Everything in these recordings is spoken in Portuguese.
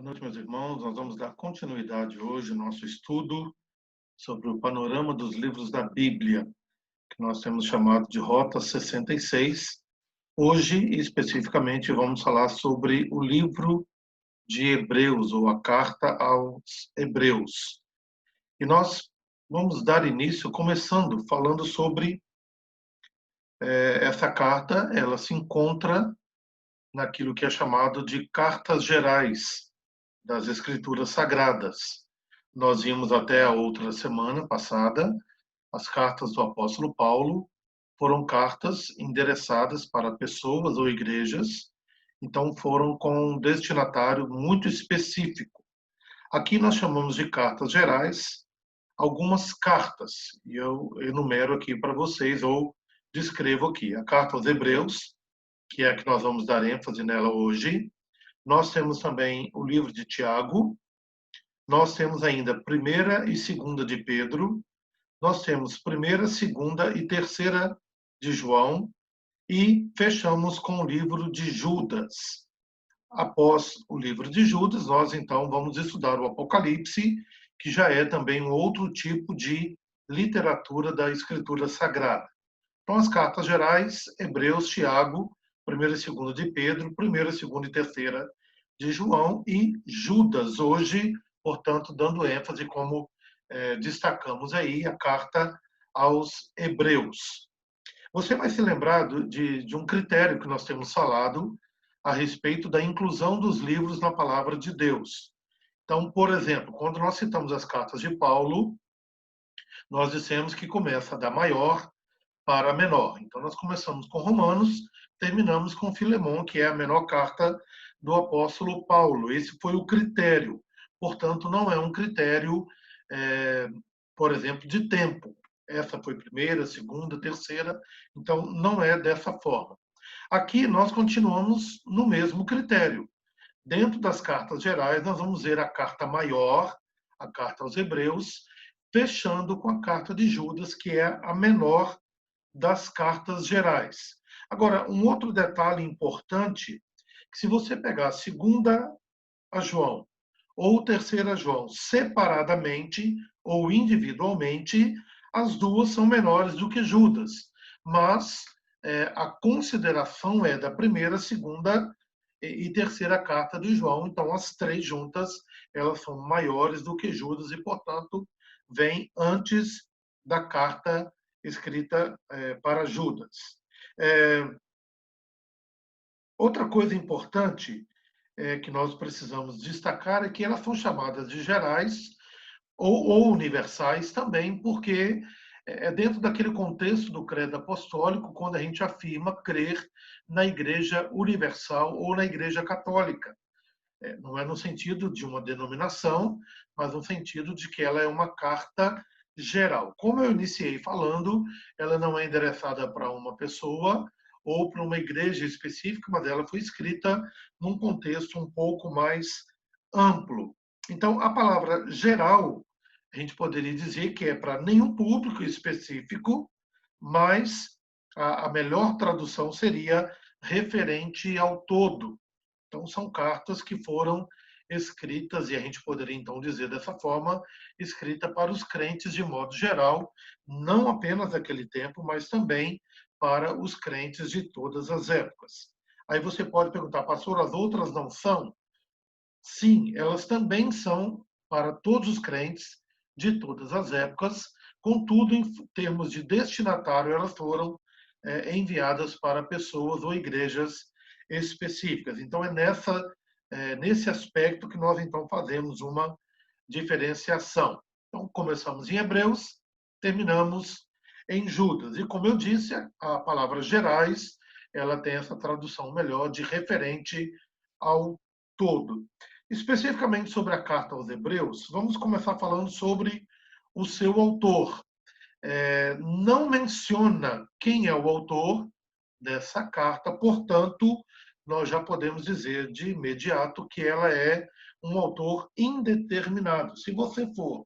Boa noite, meus irmãos. Nós vamos dar continuidade hoje ao nosso estudo sobre o panorama dos livros da Bíblia, que nós temos chamado de Rota 66. Hoje, especificamente, vamos falar sobre o livro de Hebreus, ou a Carta aos Hebreus. E nós vamos dar início começando falando sobre essa carta. Ela se encontra naquilo que é chamado de cartas gerais das Escrituras Sagradas. Nós vimos até a outra semana passada, as cartas do apóstolo Paulo foram cartas endereçadas para pessoas ou igrejas, então foram com um destinatário muito específico. Aqui nós chamamos de cartas gerais, algumas cartas, e eu enumero aqui para vocês, ou descrevo aqui. A carta aos Hebreus, que é a que nós vamos dar ênfase nela hoje. Nós temos também o livro de Tiago, nós temos ainda primeira e segunda de Pedro, nós temos primeira, segunda e terceira de João e fechamos com o livro de Judas. Após o livro de Judas, nós então vamos estudar o Apocalipse, que já é também um outro tipo de literatura da Escritura Sagrada. Então, as cartas gerais, Hebreus, Tiago, primeira e segunda de Pedro, primeira, segunda e terceira de João e Judas, hoje, portanto, dando ênfase, como destacamos aí, a carta aos Hebreus. Você vai se lembrar de um critério que nós temos falado a respeito da inclusão dos livros na palavra de Deus. Então, por exemplo, quando nós citamos as cartas de Paulo, nós dissemos que começa da maior para a menor. Então, nós começamos com Romanos, terminamos com Filemão, que é a menor carta do apóstolo Paulo. Esse foi o critério. Portanto, não é um critério, por exemplo, de tempo. Essa foi primeira, segunda, terceira. Então, não é dessa forma. Aqui, nós continuamos no mesmo critério. Dentro das cartas gerais, nós vamos ver a carta maior, a carta aos Hebreus, fechando com a carta de Judas, que é a menor das cartas gerais. Agora, um outro detalhe importante, que se você pegar a segunda a João ou terceira a João separadamente ou individualmente, as duas são menores do que Judas, mas a consideração é da primeira, segunda e terceira carta de João, então as três juntas, elas são maiores do que Judas e, portanto, vêm antes da carta escrita para Judas. Outra coisa importante que nós precisamos destacar é que elas são chamadas de gerais ou universais também, porque é dentro daquele contexto do credo apostólico quando a gente afirma crer na Igreja Universal ou na Igreja Católica. Não é no sentido de uma denominação, mas no sentido de que ela é uma carta geral. Como eu iniciei falando, ela não é endereçada para uma pessoa ou para uma igreja específica, mas ela foi escrita num contexto um pouco mais amplo. Então, a palavra geral, a gente poderia dizer que é para nenhum público específico, mas a melhor tradução seria referente ao todo. Então, são cartas que foram escritas, e a gente poderia então dizer dessa forma, escrita para os crentes de modo geral, não apenas daquele tempo, mas também para os crentes de todas as épocas. Aí você pode perguntar, pastor, as outras não são? Sim, elas também são para todos os crentes de todas as épocas, contudo, em termos de destinatário, elas foram enviadas para pessoas ou igrejas específicas. Então, nesse aspecto que nós, então, fazemos uma diferenciação. Então, começamos em Hebreus, terminamos em Judas. E, como eu disse, a palavra gerais, ela tem essa tradução melhor de referente ao todo. Especificamente sobre a carta aos Hebreus, vamos começar falando sobre o seu autor. Não menciona quem é o autor dessa carta, portanto, nós já podemos dizer de imediato que ela é um autor indeterminado. Se você for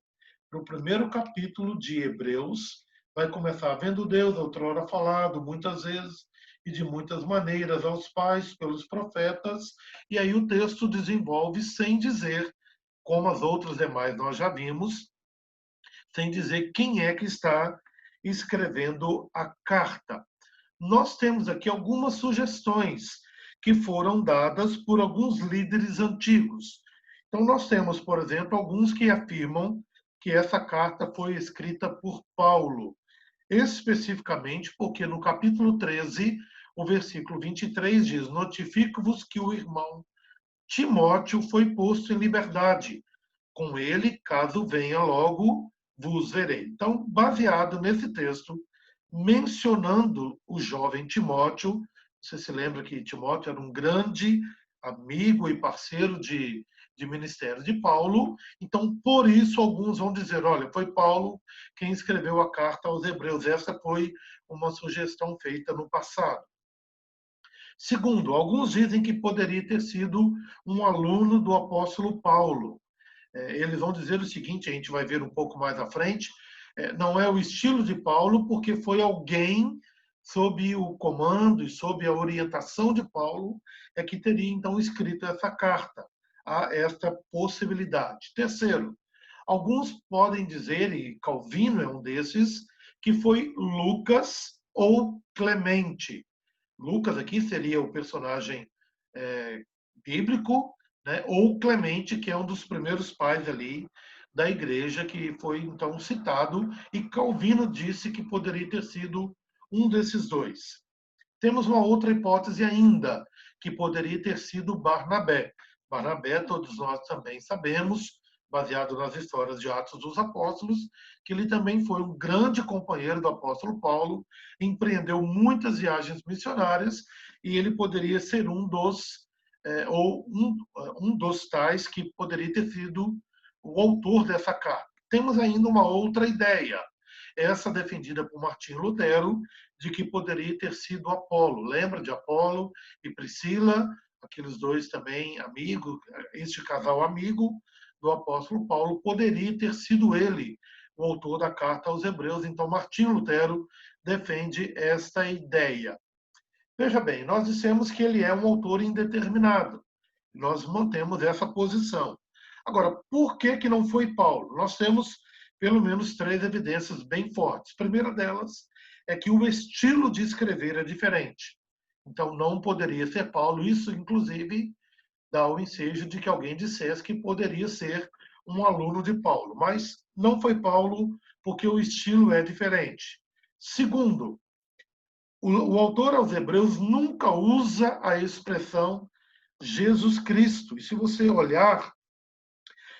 para o primeiro capítulo de Hebreus, vai começar vendo Deus, outrora falado, muitas vezes, e de muitas maneiras aos pais pelos profetas, e aí o texto desenvolve sem dizer, como as outras demais nós já vimos, sem dizer quem é que está escrevendo a carta. Nós temos aqui algumas sugestões que foram dadas por alguns líderes antigos. Então, nós temos, por exemplo, alguns que afirmam que essa carta foi escrita por Paulo, especificamente porque no capítulo 13, o versículo 23 diz: Notifico-vos que o irmão Timóteo foi posto em liberdade. Com ele, caso venha logo, vos verei. Então, baseado nesse texto, mencionando o jovem Timóteo, você se lembra que Timóteo era um grande amigo e parceiro de ministério de Paulo, então, por isso, alguns vão dizer, olha, foi Paulo quem escreveu a carta aos Hebreus. Essa foi uma sugestão feita no passado. Segundo, alguns dizem que poderia ter sido um aluno do apóstolo Paulo. Eles vão dizer o seguinte, a gente vai ver um pouco mais à frente, não é o estilo de Paulo, porque foi alguém sob o comando e sob a orientação de Paulo que teria então escrito essa carta. Há esta possibilidade. Terceiro, alguns podem dizer, e Calvino é um desses, que foi Lucas ou Clemente. Lucas aqui seria o personagem é, bíblico, né? Ou Clemente, que é um dos primeiros pais ali da igreja, que foi então citado, e Calvino disse que poderia ter sido um desses dois. Temos uma outra hipótese ainda, que poderia ter sido Barnabé. Barnabé, todos nós também sabemos, baseado nas histórias de Atos dos Apóstolos, que ele também foi um grande companheiro do apóstolo Paulo, empreendeu muitas viagens missionárias e ele poderia ser um dos tais que poderia ter sido o autor dessa carta. Temos ainda uma outra ideia, essa defendida por Martinho Lutero, de que poderia ter sido Apolo. Lembra de Apolo e Priscila, aqueles dois também amigos, este casal amigo do apóstolo Paulo, poderia ter sido ele o autor da carta aos Hebreus. Então, Martinho Lutero defende esta ideia. Veja bem, nós dissemos que ele é um autor indeterminado. Nós mantemos essa posição. Agora, por que não foi Paulo? Nós temos pelo menos três evidências bem fortes. A primeira delas é que o estilo de escrever é diferente. Então, não poderia ser Paulo. Isso, inclusive, dá o ensejo de que alguém dissesse que poderia ser um aluno de Paulo. Mas não foi Paulo, porque o estilo é diferente. Segundo, o autor aos Hebreus nunca usa a expressão Jesus Cristo. E se você olhar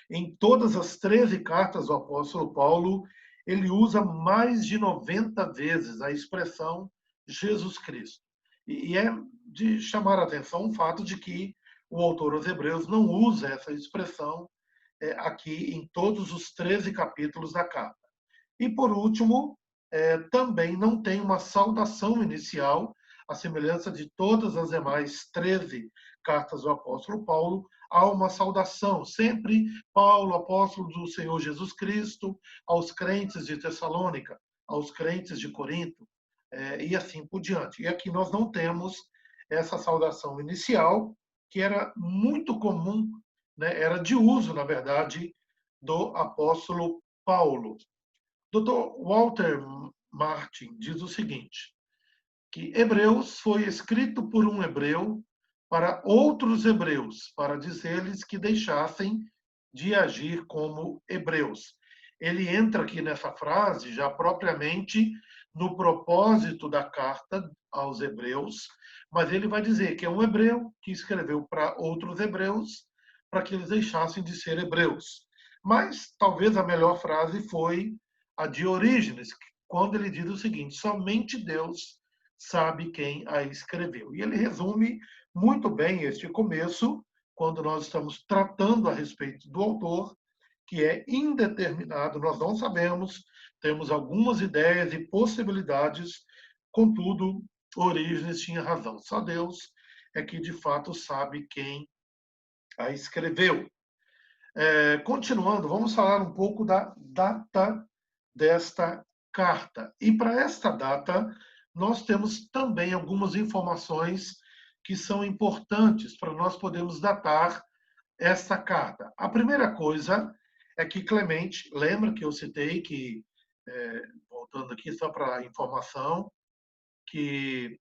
em todas as 13 cartas do apóstolo Paulo, ele usa mais de 90 vezes a expressão Jesus Cristo. E é de chamar a atenção o fato de que o autor aos Hebreus não usa essa expressão aqui em todos os 13 capítulos da carta. E, por último, também não tem uma saudação inicial, à semelhança de todas as demais 13 cartas do apóstolo Paulo, há uma saudação, sempre Paulo, apóstolo do Senhor Jesus Cristo, aos crentes de Tessalônica, aos crentes de Corinto, e assim por diante. E aqui nós não temos essa saudação inicial, que era muito comum, né, era de uso, na verdade, do apóstolo Paulo. Dr. Walter Martin diz o seguinte, que Hebreus foi escrito por um hebreu para outros hebreus, para dizer-lhes que deixassem de agir como hebreus. Ele entra aqui nessa frase já propriamente no propósito da carta aos hebreus, mas ele vai dizer que é um hebreu que escreveu para outros hebreus para que eles deixassem de ser hebreus. Mas talvez a melhor frase foi a de Orígenes, quando ele diz o seguinte: somente Deus sabe quem a escreveu. E ele resume muito bem este começo, quando nós estamos tratando a respeito do autor, que é indeterminado, nós não sabemos, temos algumas ideias e possibilidades, contudo, Orígenes tinha razão. Só Deus é que de fato sabe quem a escreveu. Continuando, vamos falar um pouco da data desta carta. E para esta data, nós temos também algumas informações que são importantes para nós podermos datar esta carta. A primeira coisa é que Clemente, lembra que eu citei que, voltando aqui só para a informação, que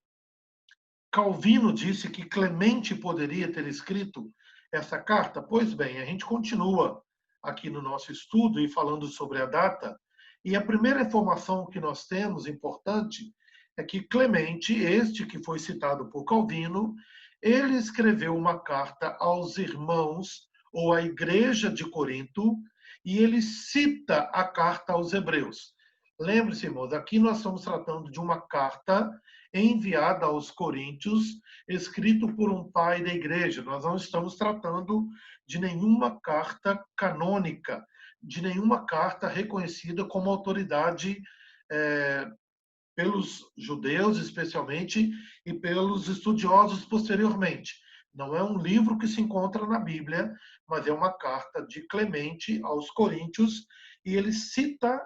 Calvino disse que Clemente poderia ter escrito essa carta? Pois bem, a gente continua aqui no nosso estudo e falando sobre a data, e a primeira informação que nós temos, importante, é que Clemente, este que foi citado por Calvino, ele escreveu uma carta aos irmãos ou à igreja de Corinto, e ele cita a carta aos Hebreus. Lembre-se, irmãos, aqui nós estamos tratando de uma carta enviada aos coríntios, escrito por um pai da igreja. Nós não estamos tratando de nenhuma carta canônica, de nenhuma carta reconhecida como autoridade pelos judeus, especialmente, e pelos estudiosos posteriormente. Não é um livro que se encontra na Bíblia, mas é uma carta de Clemente aos coríntios, e ele cita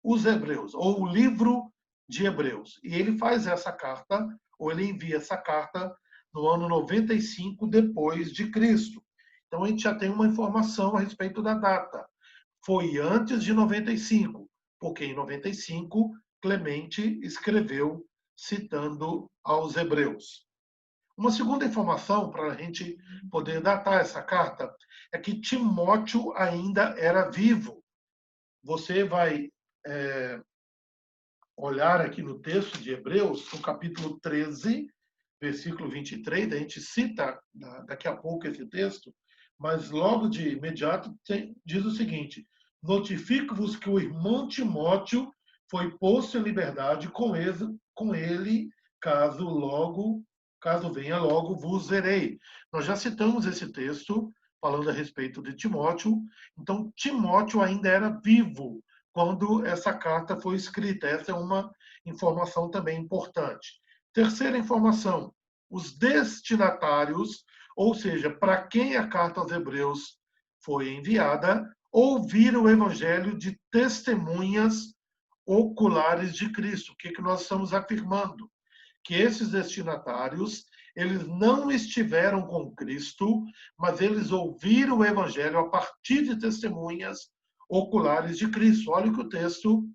os Hebreus, ou o livro de Hebreus. E ele faz essa carta, ou ele envia essa carta no ano 95 depois de Cristo. Então a gente já tem uma informação a respeito da data. Foi antes de 95, porque em 95 Clemente escreveu citando aos Hebreus. Uma segunda informação para a gente poder datar essa carta é que Timóteo ainda era vivo. Você vai olhar aqui no texto de Hebreus, no capítulo 13, versículo 23, a gente cita daqui a pouco esse texto, mas logo de imediato diz o seguinte: notifico-vos que o irmão Timóteo foi posto em liberdade com ele caso venha logo, vos verei. Nós já citamos esse texto falando a respeito de Timóteo, então Timóteo ainda era vivo quando essa carta foi escrita. Essa é uma informação também importante. Terceira informação: os destinatários, ou seja, para quem a carta aos Hebreus foi enviada, ouviram o evangelho de testemunhas oculares de Cristo. O que nós estamos afirmando? Que esses destinatários, eles não estiveram com Cristo, mas eles ouviram o evangelho a partir de testemunhas oculares de Cristo. Olha o que o texto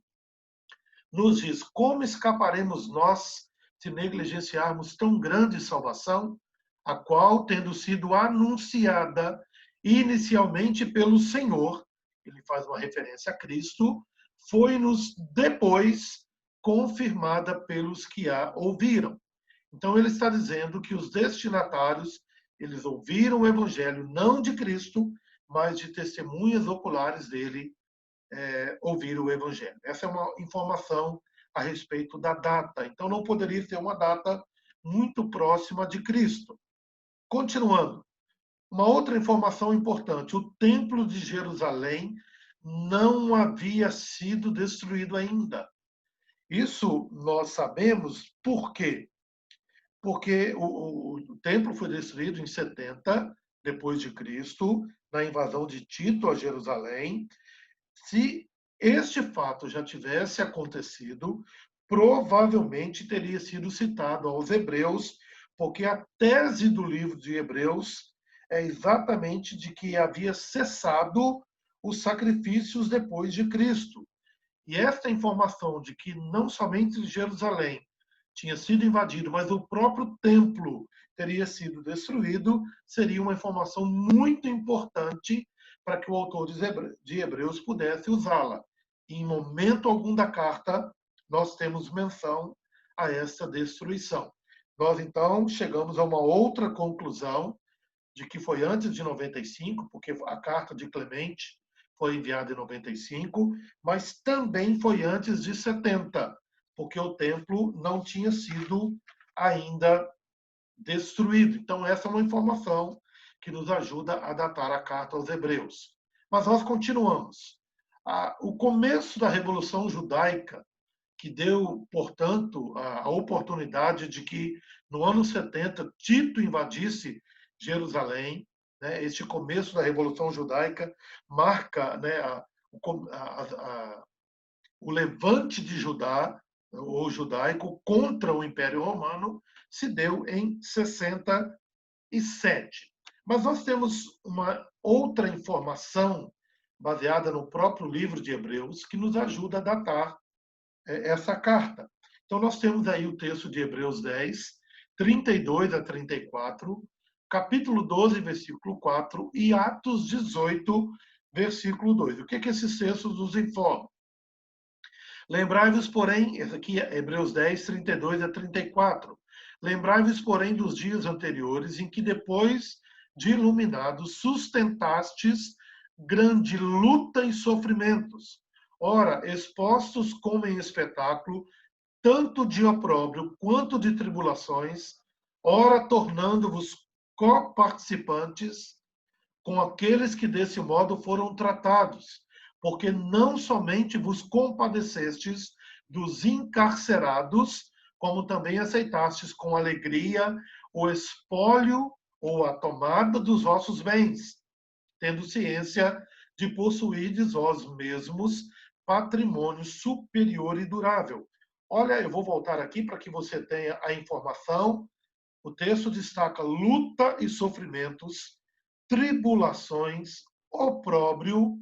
nos diz: como escaparemos nós se negligenciarmos tão grande salvação, a qual, tendo sido anunciada inicialmente pelo Senhor, ele faz uma referência a Cristo, foi-nos depois confirmada pelos que a ouviram. Então ele está dizendo que os destinatários, eles ouviram o evangelho não de Cristo, mas de testemunhas oculares dele, ouvir o Evangelho. Essa é uma informação a respeito da data. Então, não poderia ser uma data muito próxima de Cristo. Continuando, uma outra informação importante: o Templo de Jerusalém não havia sido destruído ainda. Isso nós sabemos por quê? Porque o templo foi destruído em 70 depois de Cristo, na invasão de Tito a Jerusalém. Se este fato já tivesse acontecido, provavelmente teria sido citado aos Hebreus, porque a tese do livro de Hebreus é exatamente de que havia cessado os sacrifícios depois de Cristo. E esta informação de que não somente Jerusalém tinha sido invadido, mas o próprio templo teria sido destruído, seria uma informação muito importante para que o autor de Hebreus pudesse usá-la. Em momento algum da carta, nós temos menção a essa destruição. Nós, então, chegamos a uma outra conclusão, de que foi antes de 95, porque a carta de Clemente foi enviada em 95, mas também foi antes de 70, porque o templo não tinha sido ainda destruído. Então, essa é uma informação que nos ajuda a datar a carta aos Hebreus. Mas nós continuamos. O começo da Revolução Judaica, que deu, portanto, a oportunidade de que, no ano 70, Tito invadisse Jerusalém, né? Este começo da Revolução Judaica marca, né, o levante de Judá, ou judaico contra o Império Romano se deu em 67. Mas nós temos uma outra informação baseada no próprio livro de Hebreus que nos ajuda a datar essa carta. Então, nós temos aí o texto de Hebreus 10, 32 a 34, capítulo 12, versículo 4 e Atos 18, versículo 2. O que esses textos nos informam? Lembrai-vos, porém, esse aqui é Hebreus 10, 32 a 34. Lembrai-vos, porém, dos dias anteriores, em que, depois de iluminados, sustentastes grande luta e sofrimentos. Ora, expostos como em espetáculo, tanto de opróbrio quanto de tribulações, ora tornando-vos coparticipantes com aqueles que desse modo foram tratados, porque não somente vos compadecestes dos encarcerados, como também aceitastes com alegria o espólio ou a tomada dos vossos bens, tendo ciência de possuirdes vós mesmos patrimônio superior e durável. Olha, eu vou voltar aqui para que você tenha a informação. O texto destaca luta e sofrimentos, tribulações, opróbrio,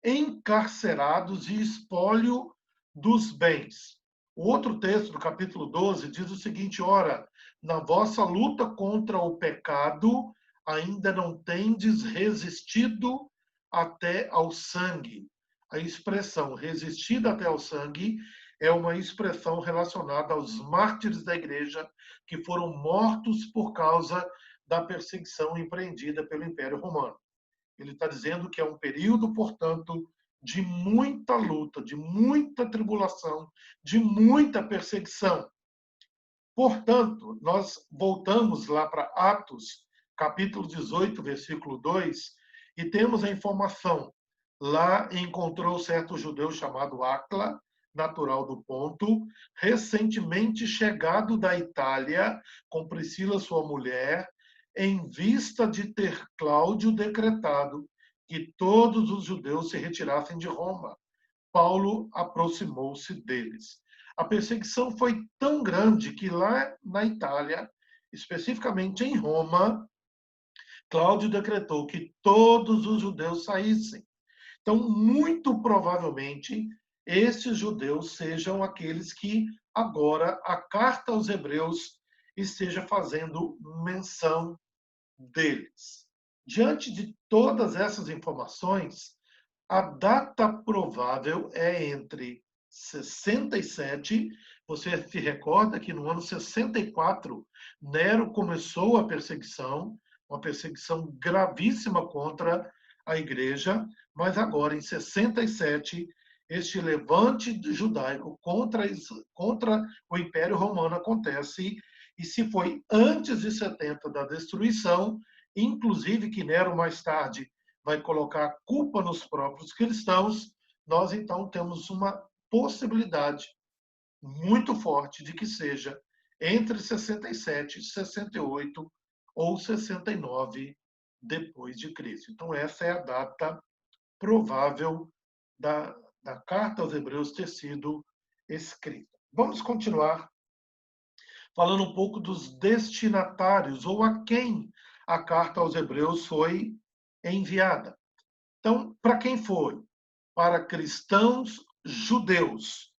encarcerados e espólio dos bens. O outro texto, do capítulo 12, diz o seguinte: ora, na vossa luta contra o pecado, ainda não tendes resistido até ao sangue. A expressão resistir até ao sangue é uma expressão relacionada aos mártires da igreja que foram mortos por causa da perseguição empreendida pelo Império Romano. Ele está dizendo que é um período, portanto, de muita luta, de muita tribulação, de muita perseguição. Portanto, nós voltamos lá para Atos, capítulo 18, versículo 2, e temos a informação. Lá encontrou certo judeu chamado Acla, natural do Ponto, recentemente chegado da Itália, com Priscila, sua mulher, em vista de ter Cláudio decretado que todos os judeus se retirassem de Roma. Paulo aproximou-se deles. A perseguição foi tão grande que lá na Itália, especificamente em Roma, Cláudio decretou que todos os judeus saíssem. Então, muito provavelmente, esses judeus sejam aqueles que agora a carta aos Hebreus esteja fazendo menção deles. Diante de todas essas informações, a data provável é entre 67, você se recorda que no ano 64, Nero começou a perseguição, uma perseguição gravíssima contra a igreja, mas agora em 67, este levante judaico contra o Império Romano acontece, e se foi antes de 70 da destruição, inclusive que Nero mais tarde vai colocar a culpa nos próprios cristãos, nós então temos uma possibilidade muito forte de que seja entre 67, 68 ou 69 depois de Cristo. Então, essa é a data provável da carta aos Hebreus ter sido escrita. Vamos continuar falando um pouco dos destinatários, ou a quem a carta aos Hebreus foi enviada. Então, para quem foi? Para cristãos judeus.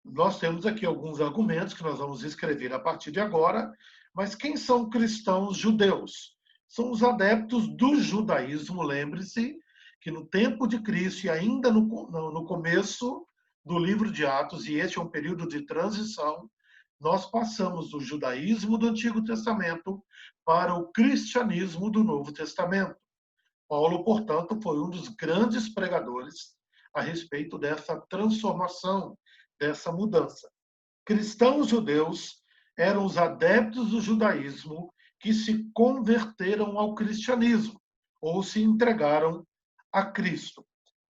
Nós temos aqui alguns argumentos que nós vamos escrever a partir de agora, mas quem são cristãos judeus? São os adeptos do judaísmo, lembre-se que no tempo de Cristo e ainda no começo do livro de Atos, e este é um período de transição, nós passamos do judaísmo do Antigo Testamento para o cristianismo do Novo Testamento. Paulo, portanto, foi um dos grandes pregadores a respeito dessa transformação, dessa mudança. Cristãos judeus eram os adeptos do judaísmo que se converteram ao cristianismo ou se entregaram a Cristo.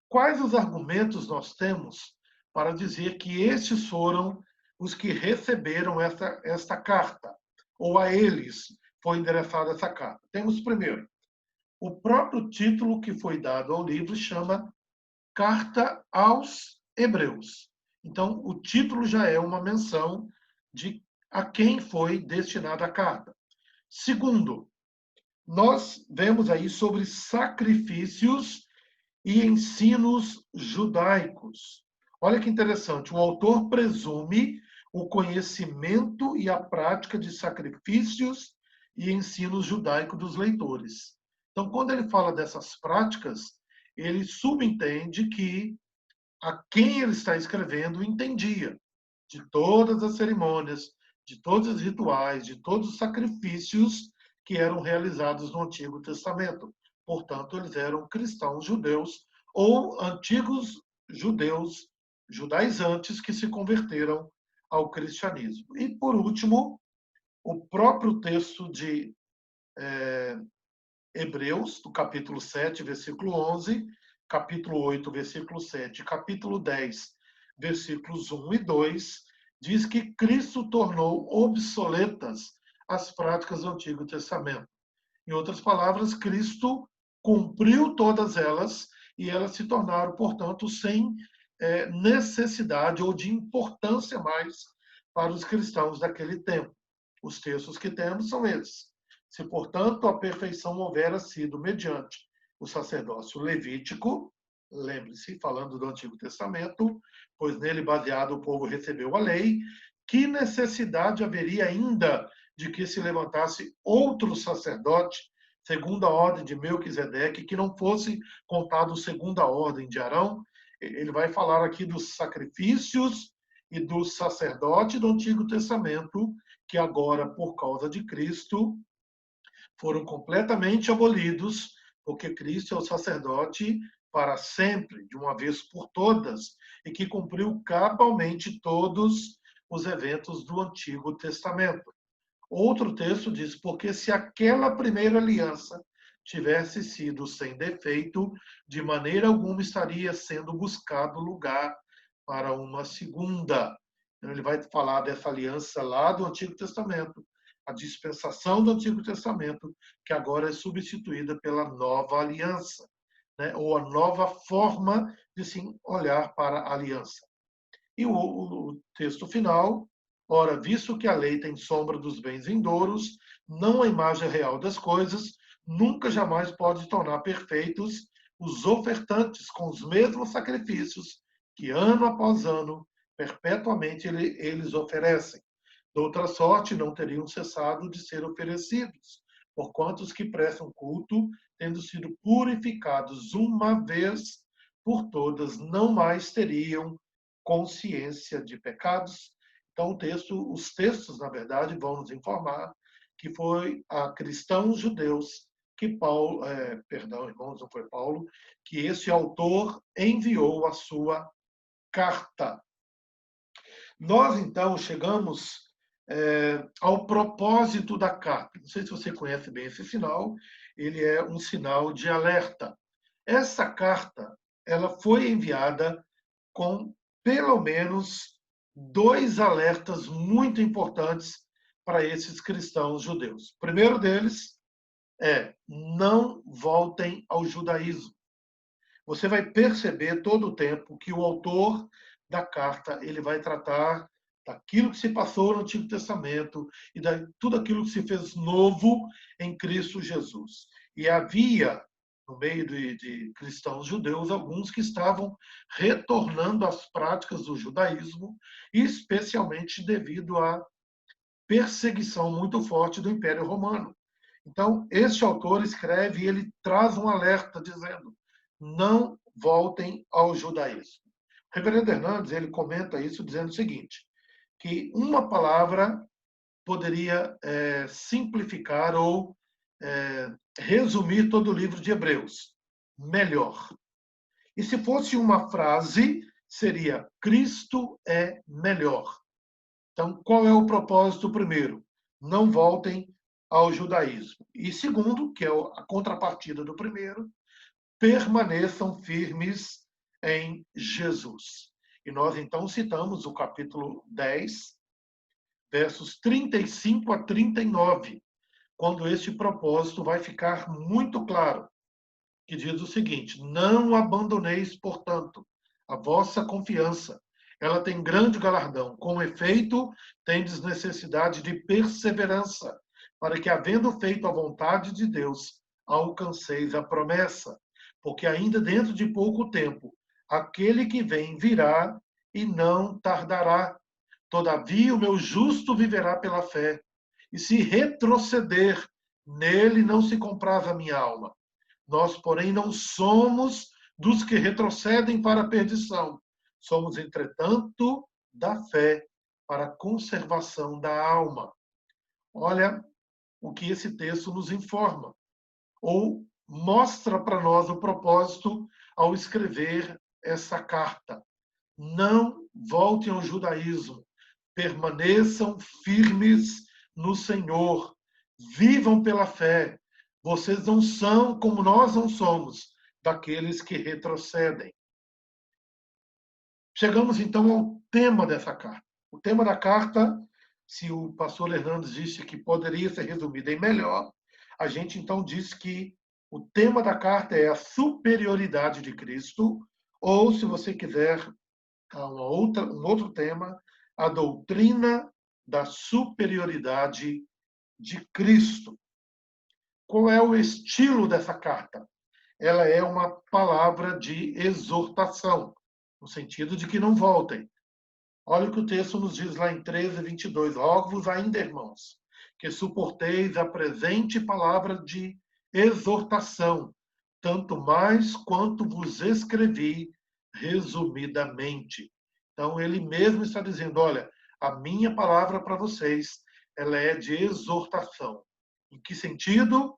Quais os argumentos nós temos para dizer que estes foram os que receberam esta carta, ou a eles foi endereçada essa carta? Temos primeiro, o próprio título que foi dado ao livro chama Carta aos Hebreus. Então, o título já é uma menção de a quem foi destinada a carta. Segundo, nós vemos aí sobre sacrifícios e ensinos judaicos. Olha que interessante, o autor presume o conhecimento e a prática de sacrifícios e ensinos judaicos dos leitores. Então, quando ele fala dessas práticas, ele subentende que a quem ele está escrevendo entendia de todas as cerimônias, de todos os rituais, de todos os sacrifícios que eram realizados no Antigo Testamento. Portanto, eles eram cristãos judeus ou antigos judeus judaizantes que se converteram ao cristianismo. E, por último, o próprio texto de Hebreus, do capítulo 7, versículo 11, capítulo 8, versículo 7, capítulo 10, versículos 1 e 2, diz que Cristo tornou obsoletas as práticas do Antigo Testamento. Em outras palavras, Cristo cumpriu todas elas e elas se tornaram, portanto, sem necessidade ou de importância mais para os cristãos daquele tempo. Os textos que temos são esses. Se, portanto, a perfeição houvera sido mediante o sacerdócio levítico, lembre-se, falando do Antigo Testamento, pois nele baseado o povo recebeu a lei, que necessidade haveria ainda de que se levantasse outro sacerdote, segundo a ordem de Melquisedeque, que não fosse contado segundo a ordem de Arão? Ele vai falar aqui dos sacrifícios e do sacerdote do Antigo Testamento, que agora, por causa de Cristo, foram completamente abolidos, porque Cristo é o sacerdote para sempre, de uma vez por todas, e que cumpriu cabalmente todos os eventos do Antigo Testamento. Outro texto diz, porque se aquela primeira aliança tivesse sido sem defeito, de maneira alguma estaria sendo buscado lugar para uma segunda. Então, ele vai falar dessa aliança lá do Antigo Testamento, a dispensação do Antigo Testamento, que agora é substituída pela nova aliança, né? Ou a nova forma de se olhar para a aliança. E o texto final, ora, visto que a lei tem sombra dos bens vindouros, não a imagem real das coisas, nunca jamais pode tornar perfeitos os ofertantes com os mesmos sacrifícios que ano após ano, perpetuamente eles oferecem. De outra sorte, não teriam cessado de ser oferecidos, porquanto os que prestam culto, tendo sido purificados uma vez por todas, não mais teriam consciência de pecados. Então, os textos, na verdade, vão nos informar que foi a cristãos judeus que Paulo, perdão, irmãos, não foi Paulo, que esse autor enviou a sua carta. Nós, então, chegamos ao propósito da carta. Não sei se você conhece bem esse sinal, ele é um sinal de alerta. Essa carta, ela foi enviada com pelo menos dois alertas muito importantes para esses cristãos judeus. O primeiro deles é: não voltem ao judaísmo. Você vai perceber todo o tempo que o autor da carta ele vai tratar daquilo que se passou no Antigo Testamento e de tudo aquilo que se fez novo em Cristo Jesus. E havia, no meio de cristãos judeus, alguns que estavam retornando às práticas do judaísmo, especialmente devido à perseguição muito forte do Império Romano. Então, este autor escreve e ele traz um alerta dizendo: não voltem ao judaísmo. O reverendo Hernandes ele comenta isso dizendo o seguinte, que uma palavra poderia simplificar ou resumir todo o livro de Hebreus: melhor. E se fosse uma frase, seria: Cristo é melhor. Então, qual é o propósito primeiro? Não voltem ao judaísmo. E segundo, que é a contrapartida do primeiro, permaneçam firmes em Jesus. E nós então citamos o capítulo 10, versos 35 a 39, quando este propósito vai ficar muito claro, que diz o seguinte: não abandoneis, portanto, a vossa confiança, ela tem grande galardão. Com efeito, tendes necessidade de perseverança, para que, havendo feito a vontade de Deus, alcanceis a promessa. Porque ainda dentro de pouco tempo, aquele que vem virá e não tardará. Todavia, o meu justo viverá pela fé. E se retroceder, nele não se compraz a minha alma. Nós, porém, não somos dos que retrocedem para a perdição. Somos, entretanto, da fé para a conservação da alma. Olha o que esse texto nos informa, ou mostra para nós o propósito ao escrever essa carta. Não voltem ao judaísmo, permaneçam firmes no Senhor, vivam pela fé. Vocês não são como nós não somos, daqueles que retrocedem. Chegamos então ao tema dessa carta. O tema da carta, se o pastor Hernandes disse que poderia ser resumido em melhor, a gente então diz que o tema da carta é a superioridade de Cristo, ou, se você quiser, um outro tema, a doutrina da superioridade de Cristo. Qual é o estilo dessa carta? Ela é uma palavra de exortação, no sentido de que não voltem. Olha o que o texto nos diz lá em 13:22. Rogo-vos ainda, irmãos, que suporteis a presente palavra de exortação, tanto mais quanto vos escrevi resumidamente. Então, ele mesmo está dizendo, olha, a minha palavra para vocês, ela é de exortação. Em que sentido?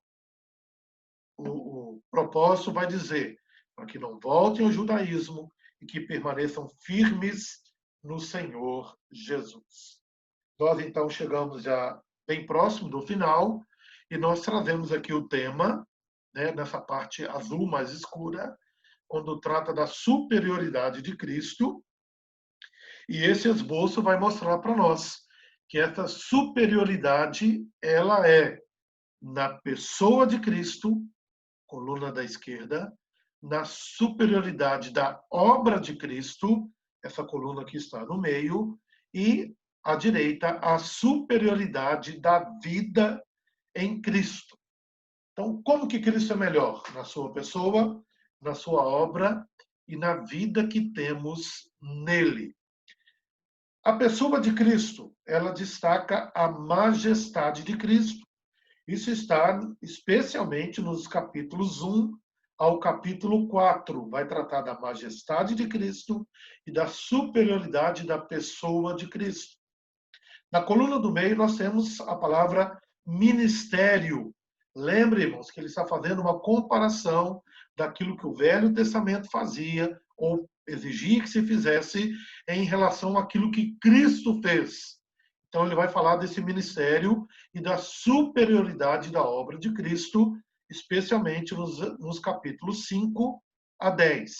O propósito vai dizer para que não voltem ao judaísmo e que permaneçam firmes no Senhor Jesus. Nós, então, chegamos já bem próximo do final e nós trazemos aqui o tema, né, nessa parte azul mais escura, quando trata da superioridade de Cristo. E esse esboço vai mostrar para nós que essa superioridade, ela é na pessoa de Cristo, coluna da esquerda, na superioridade da obra de Cristo, essa coluna que está no meio, e à direita, a superioridade da vida em Cristo. Então, como que Cristo é melhor? Na sua pessoa, na sua obra e na vida que temos nele. A pessoa de Cristo, ela destaca a majestade de Cristo. Isso está especialmente nos capítulos 1 ao capítulo 4. Vai tratar da majestade de Cristo e da superioridade da pessoa de Cristo. Na coluna do meio, nós temos a palavra ministério. Lembre, irmãos, que ele está fazendo uma comparação daquilo que o Velho Testamento fazia ou exigia que se fizesse em relação àquilo que Cristo fez. Então, ele vai falar desse ministério e da superioridade da obra de Cristo, especialmente nos capítulos 5 a 10.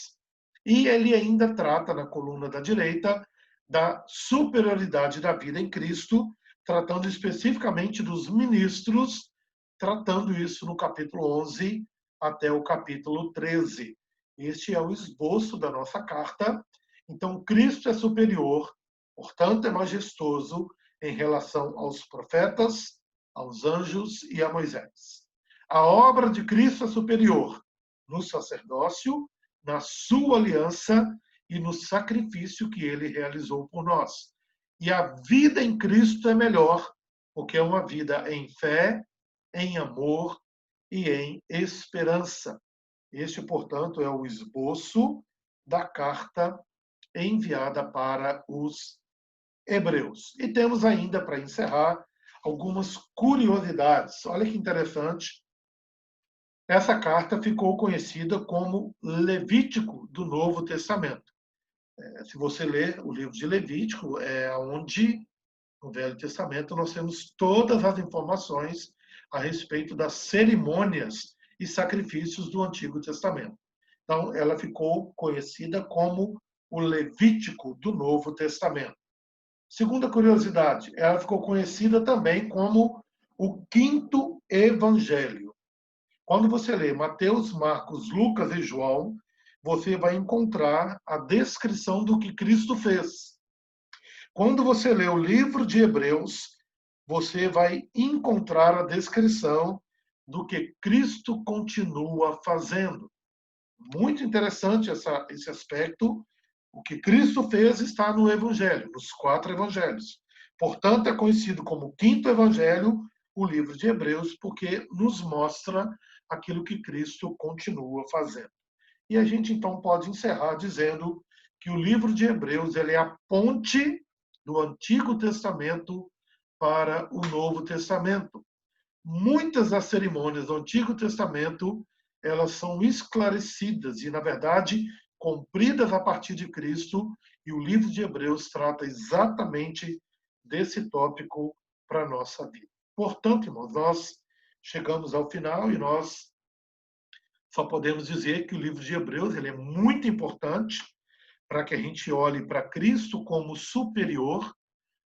E ele ainda trata, na coluna da direita, da superioridade da vida em Cristo, tratando especificamente dos ministros, tratando isso no capítulo 11 até o capítulo 13. Este é o esboço da nossa carta. Então, Cristo é superior, portanto, é majestoso em relação aos profetas, aos anjos e a Moisés. A obra de Cristo é superior no sacerdócio, na sua aliança e no sacrifício que ele realizou por nós. E a vida em Cristo é melhor, porque é uma vida em fé, em amor e em esperança. Este, portanto, é o esboço da carta enviada para os Hebreus. E temos ainda, para encerrar, algumas curiosidades. Olha que interessante. Essa carta ficou conhecida como Levítico do Novo Testamento. Se você ler o livro de Levítico, é onde, no Velho Testamento, nós temos todas as informações a respeito das cerimônias e sacrifícios do Antigo Testamento. Então, ela ficou conhecida como o Levítico do Novo Testamento. Segunda curiosidade, ela ficou conhecida também como o quinto evangelho. Quando você lê Mateus, Marcos, Lucas e João, você vai encontrar a descrição do que Cristo fez. Quando você lê o livro de Hebreus, você vai encontrar a descrição do que Cristo continua fazendo. Muito interessante esse aspecto. O que Cristo fez está no Evangelho, nos 4 Evangelhos. Portanto, é conhecido como o quinto Evangelho, o livro de Hebreus, porque nos mostra aquilo que Cristo continua fazendo. E a gente então pode encerrar dizendo que o livro de Hebreus ele é a ponte do Antigo Testamento para o Novo Testamento. Muitas das cerimônias do Antigo Testamento elas são esclarecidas e, na verdade, cumpridas a partir de Cristo, e o livro de Hebreus trata exatamente desse tópico para a nossa vida. Portanto, irmãos, nós chegamos ao final e nós só podemos dizer que o livro de Hebreus ele é muito importante para que a gente olhe para Cristo como superior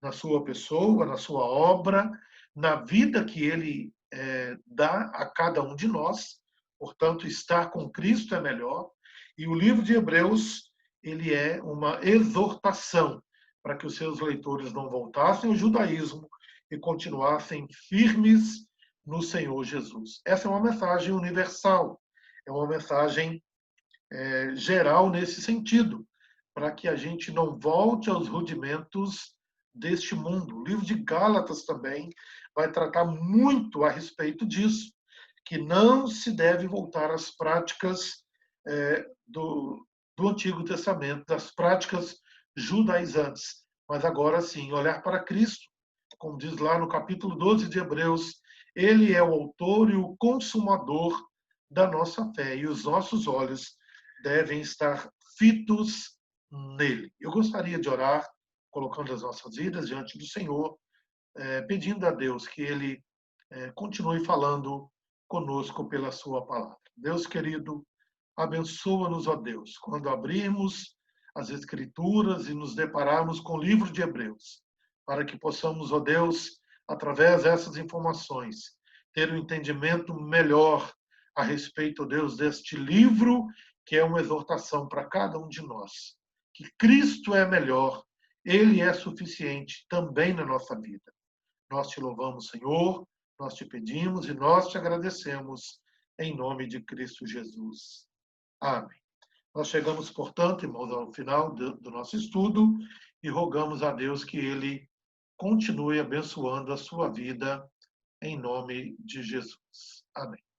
na sua pessoa, na sua obra, na vida que ele dá a cada um de nós. Portanto, estar com Cristo é melhor. E o livro de Hebreus ele é uma exortação para que os seus leitores não voltassem ao judaísmo e continuassem firmes no Senhor Jesus. Essa é uma mensagem universal, é uma mensagem geral nesse sentido, para que a gente não volte aos rudimentos deste mundo. O livro de Gálatas também vai tratar muito a respeito disso, que não se deve voltar às práticas do Antigo Testamento, das práticas judaizantes, mas agora sim, olhar para Cristo, como diz lá no capítulo 12 de Hebreus, ele é o autor e o consumador da nossa fé, e os nossos olhos devem estar fitos nele. Eu gostaria de orar, colocando as nossas vidas diante do Senhor, pedindo a Deus que Ele continue falando conosco pela Sua palavra. Deus querido, abençoa-nos, ó Deus, quando abrirmos as Escrituras e nos depararmos com o livro de Hebreus, para que possamos, ó Deus, através dessas informações, ter um entendimento melhor a respeito, ó Deus, deste livro, que é uma exortação para cada um de nós. Que Cristo é melhor, Ele é suficiente também na nossa vida. Nós te louvamos, Senhor, nós te pedimos e nós te agradecemos, em nome de Cristo Jesus. Amém. Nós chegamos, portanto, irmãos, ao final do nosso estudo e rogamos a Deus que Ele continue abençoando a sua vida, em nome de Jesus. Amém.